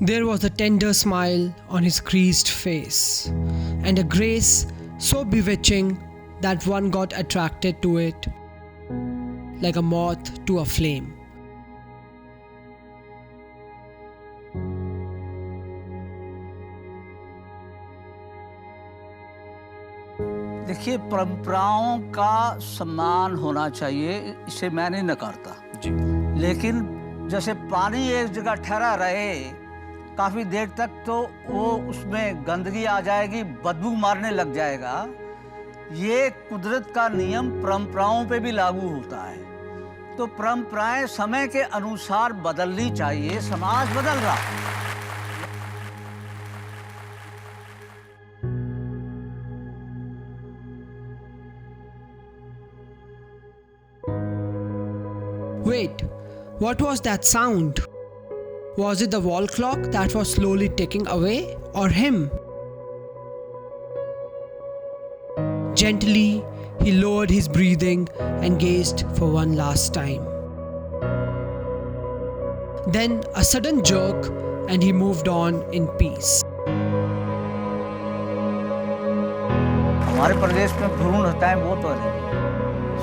There was a tender smile on his creased face, and a grace so bewitching that one got attracted to it like a moth to a flame. देखिए, परंपराओं का सम्मान होना चाहिए, इसे मैं नहीं नकारता जी। लेकिन जैसे पानी एक जगह ठहरा रहे काफ़ी देर तक तो वो उसमें गंदगी आ जाएगी, बदबू मारने लग जाएगा। ये कुदरत का नियम परंपराओं पे भी लागू होता है। तो परंपराएं समय के अनुसार बदलनी चाहिए, समाज बदल रहा है। Wait, what was that sound? Was it the wall clock that was slowly ticking away, or him? Gently, he lowered his breathing and gazed for one last time. Then a sudden jerk, and he moved on in peace. हमारे प्रदेश में भ्रूण हत्याएं बहुत हो रही हैं।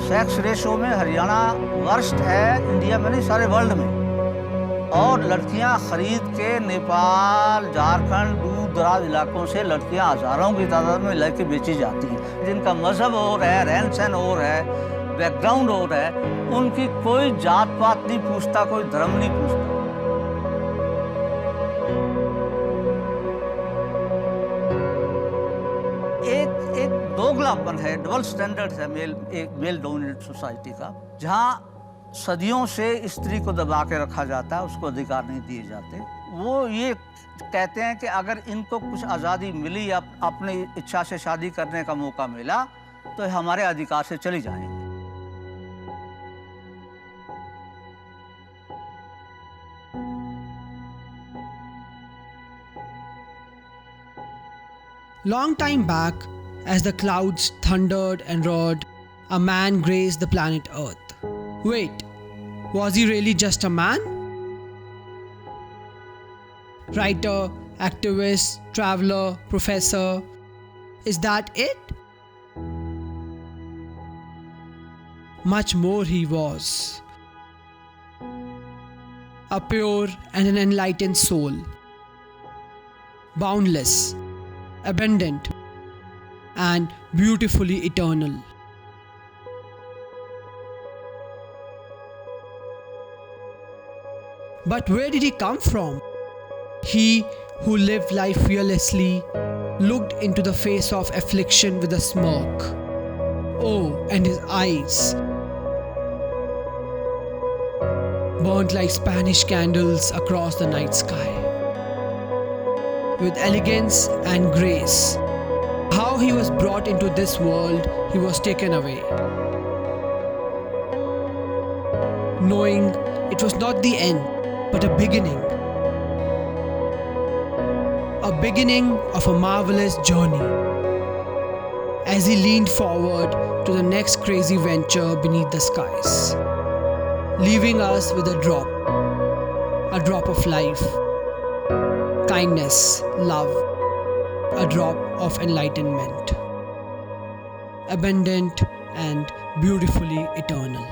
Sex ratio में Haryana worst है, इंडिया में नहीं सारे वर्ल्ड में। और लड़कियां खरीद के नेपाल, झारखंड, दूर दराज इलाकों से लड़कियां हजारों की तादाद में लेके बेची जाती हैं। जिनका मजहब और है, रहन सहन और है, बैकग्राउंड और है, उनकी कोई जात पात नहीं पूछता, कोई धर्म नहीं पूछता। एक दोगलापन है, डबल स्टैंडर्ड है मेल डोमिनेटेड सोसाइटी का, जहाँ सदियों से स्त्री को दबा के रखा जाता है, उसको अधिकार नहीं दिए जाते। वो ये कहते हैं कि अगर इनको कुछ आज़ादी मिली या अपनी इच्छा से शादी करने का मौका मिला तो हमारे अधिकार से चली जाएंगे। Long time back, as the clouds thundered and roared, a man graced the planet Earth. Wait, was he really just a man? Writer, activist, traveler, professor. Is that it? Much more he was. A pure and an enlightened soul. Boundless, abundant, and beautifully eternal. But where did he come from? He who lived life fearlessly looked into the face of affliction with a smirk. Oh, and his eyes burnt like Spanish candles across the night sky. With elegance and grace, how he was brought into this world, he was taken away, knowing it was not the end, but a beginning of a marvelous journey. As he leaned forward to the next crazy venture beneath the skies, leaving us with a drop of life, kindness, love, a drop of enlightenment, abundant and beautifully eternal.